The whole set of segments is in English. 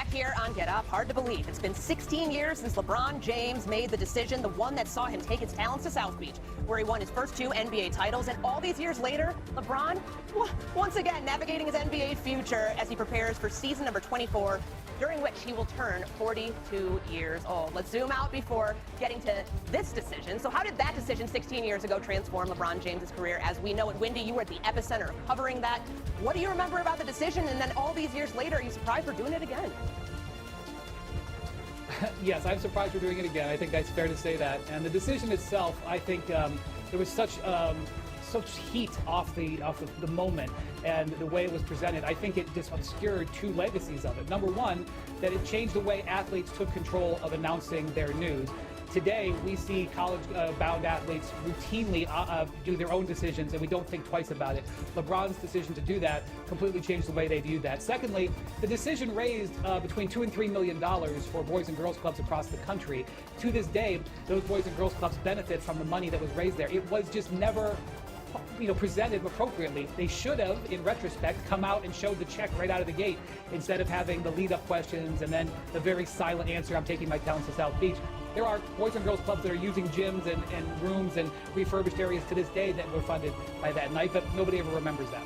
Back here on Get Up, hard to believe. It's been 16 years since LeBron James made the decision, the one that saw him take his talents to South Beach, where he won his first 2 NBA titles. And all these years later, LeBron, once again, navigating his NBA future as he prepares for season number 24, during which he will turn 42 years old. Let's zoom out before getting to this decision. So how did that decision 16 years ago transform LeBron James' career as we know it? Wendy, you were at the epicenter of covering that. What do you remember about the decision? And then all these years later, are you surprised we're doing it again? Yes, I'm surprised we're doing it again. I think that's fair to say that. And the decision itself, I think there was such heat off the moment and the way it was presented. I think it just obscured 2 legacies of it. Number one, that it changed the way athletes took control of announcing their news. Today, we see college-bound athletes routinely do their own decisions, and we don't think twice about it. LeBron's decision to do that completely changed the way they viewed that. Secondly, the decision raised between $2 and $3 million for boys and girls clubs across the country. To this day, those boys and girls clubs benefit from the money that was raised there. It was just never presented appropriately. They should have, in retrospect, come out and showed the check right out of the gate instead of having the lead-up questions and then the very silent answer, I'm taking my talents to South Beach. There are boys and girls clubs that are using gyms and rooms and refurbished areas to this day that were funded by that night, but nobody ever remembers that.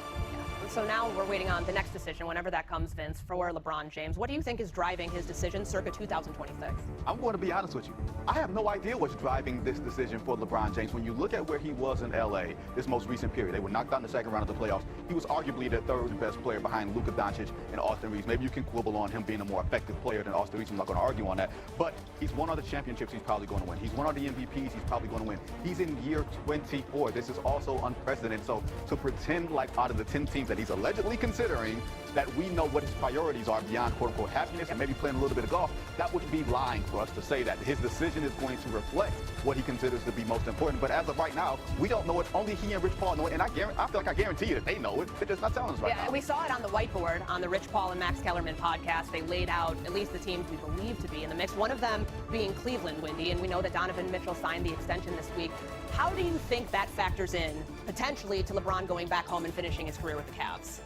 So now we're waiting on the next decision, whenever that comes, Vince, for LeBron James. What do you think is driving his decision circa 2026? I'm going to be honest with you. I have no idea what's driving this decision for LeBron James. When you look at where he was in LA this most recent period, they were knocked out in the second round of the playoffs. He was arguably the 3rd best player behind Luka Doncic and Austin Reeves. Maybe you can quibble on him being a more effective player than Austin Reeves. I'm not going to argue on that. But he's won all the championships he's probably going to win. He's won all the MVPs he's probably going to win. He's in year 24. This is also unprecedented. So to pretend like out of the 10 teams that he's allegedly considering that we know what his priorities are beyond quote-unquote happiness and maybe playing a little bit of golf, that would be lying for us to say that. His decision is going to reflect what he considers to be most important. But as of right now, we don't know it. Only he and Rich Paul know it. And I feel like I guarantee you that they know it. They're just not telling us right now. Yeah, we saw it on the whiteboard on the Rich Paul and Max Kellerman podcast. They laid out at least the teams we believe to be in the mix, one of them being Cleveland, Wendy, and we know that Donovan Mitchell signed the extension this week. How do you think that factors in potentially to LeBron going back home and finishing his career with the Cavs?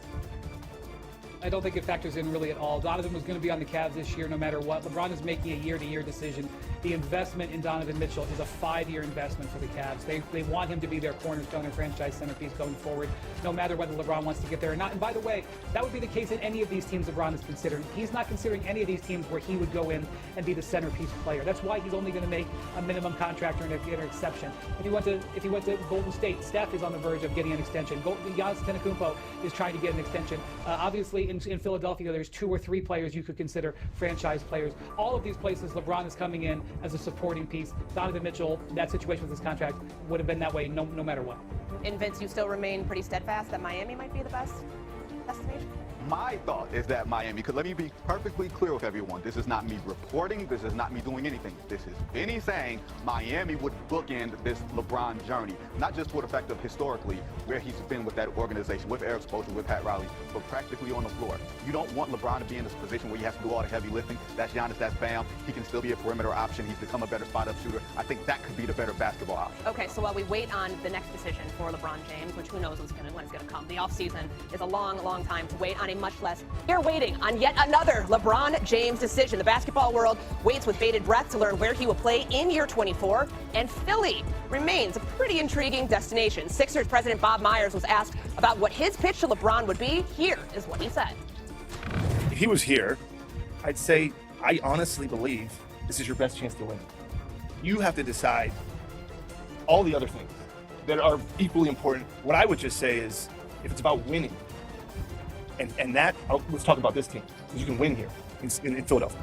I don't think it factors in really at all. Donovan was going to be on the Cavs this year no matter what. LeBron is making a year-to-year decision. The investment in Donovan Mitchell is a 5-year investment for the Cavs. They want him to be their cornerstone and franchise centerpiece going forward, no matter whether LeBron wants to get there or not. And by the way, that would be the case in any of these teams LeBron is considering. He's not considering any of these teams where he would go in and be the centerpiece player. That's why he's only going to make a minimum contract or an exception. If he went to Golden State, Steph is on the verge of getting an extension. Giannis Antetokounmpo is trying to get an extension. Obviously, in Philadelphia, there's 2 or 3 players you could consider franchise players. All of these places, LeBron is coming in as a supporting piece. Donovan Mitchell, that situation with his contract would have been that way no matter what. And Vince, you still remain pretty steadfast that Miami might be the best destination? My thought is that Miami, because let me be perfectly clear with everyone, this is not me reporting, this is not me doing anything. This is Benny saying Miami would bookend this LeBron journey, not just for the fact of historically where he's been with that organization, with Eric Spoelstra, with Pat Riley, but practically on the floor. You don't want LeBron to be in this position where he has to do all the heavy lifting. That's Giannis, that's Bam. He can still be a perimeter option. He's become a better spot-up shooter. I think that could be the better basketball option. Okay, so while we wait on the next decision for LeBron James, which who knows when it's going to come, the offseason is a long, long time to wait on a much less. You're waiting on yet another LeBron James decision. The basketball world waits with bated breath to learn where he will play in year 24, and Philly remains a pretty intriguing destination. Sixers president Bob Myers was asked about what his pitch to LeBron would be. Here is what he said. If he was here, I'd say I honestly believe this is your best chance to win. You have to decide all the other things that are equally important. What I would just say is, if it's about winning, and that, let's talk about this team, because you can win here in Philadelphia.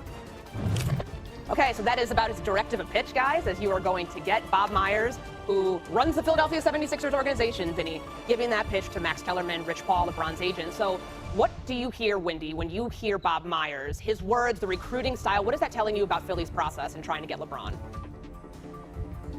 Okay, so that is about as directive a pitch, guys, as you are going to get. Bob Myers, who runs the Philadelphia 76ers organization, Vinny, giving that pitch to Max Kellerman, Rich Paul, LeBron's agent. So what do you hear, Wendy, when you hear Bob Myers, his words, the recruiting style, what is that telling you about Philly's process in trying to get LeBron?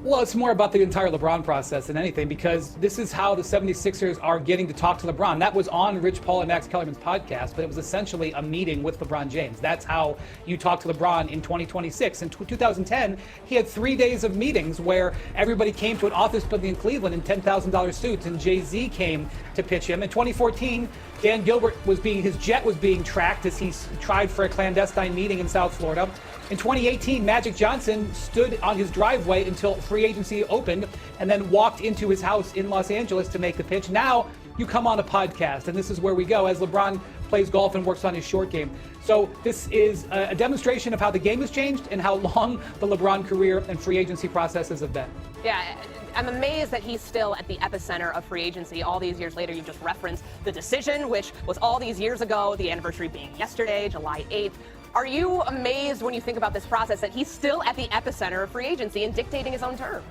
Well, it's more about the entire LeBron process than anything, because this is how the 76ers are getting to talk to LeBron. That was on Rich Paul and Max Kellerman's podcast, but it was essentially a meeting with LeBron James. That's how you talk to LeBron in 2026. In 2010, he had 3 days of meetings where everybody came to an office building in Cleveland in $10,000 suits, and Jay-Z came to pitch him. In 2014, Dan Gilbert his jet was being tracked as he tried for a clandestine meeting in South Florida. In 2018, Magic Johnson stood on his driveway until free agency opened and then walked into his house in Los Angeles to make the pitch. Now you come on a podcast, and this is where we go as LeBron plays golf and works on his short game. So this is a demonstration of how the game has changed and how long the LeBron career and free agency processes have been. Yeah, I'm amazed that he's still at the epicenter of free agency all these years later. You just referenced the decision, which was all these years ago, the anniversary being yesterday, July 8th. Are you amazed when you think about this process that he's still at the epicenter of free agency and dictating his own terms?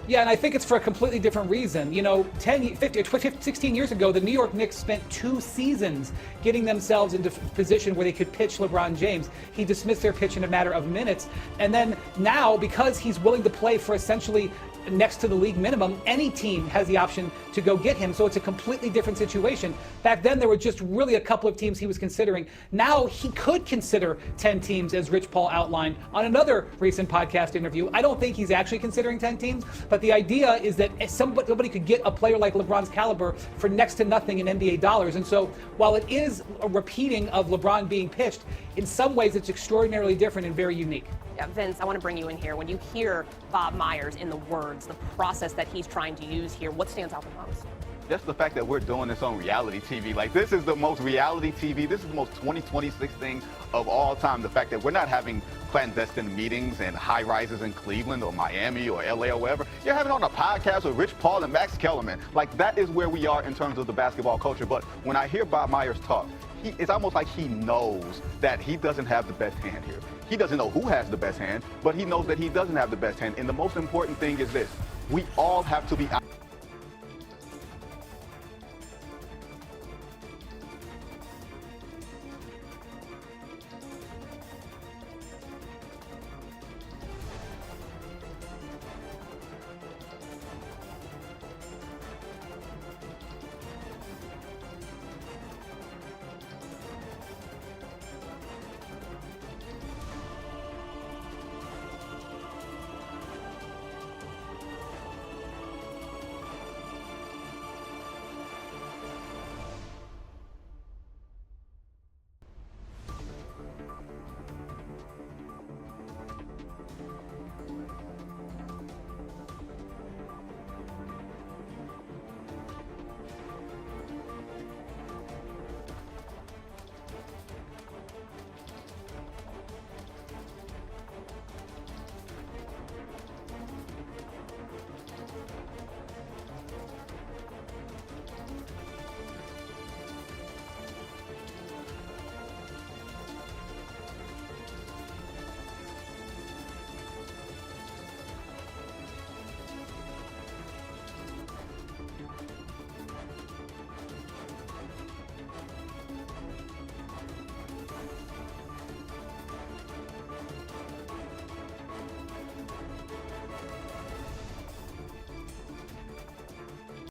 Yeah, and I think it's for a completely different reason. You know, 16 years ago, the New York Knicks spent 2 seasons getting themselves into position where they could pitch LeBron James. He dismissed their pitch in a matter of minutes. And then now, because he's willing to play for essentially next to the league minimum, any team has the option to go get him. So it's a completely different situation. Back then, there were just really a couple of teams he was considering. Now he could consider 10 teams, as Rich Paul outlined on another recent podcast interview. I don't think he's actually considering 10 teams, but the idea is that somebody could get a player like LeBron's caliber for next to nothing in NBA dollars. And so while it is a repeating of LeBron being pitched, in some ways it's extraordinarily different and very unique. Yeah, Vince, I want to bring you in here. When you hear Bob Myers in the words, the process that he's trying to use here, what stands out the most? Just the fact that we're doing this on reality TV. Like, this is the most reality TV. This is the most 2026 thing of all time. The fact that we're not having clandestine meetings and high rises in Cleveland or Miami or LA or wherever. You're having on a podcast with Rich Paul and Max Kellerman. Like, that is where we are in terms of the basketball culture. But when I hear Bob Myers talk, it's almost like he knows that he doesn't have the best hand here. He doesn't know who has the best hand, but he knows that he doesn't have the best hand. And the most important thing is this: we all have to be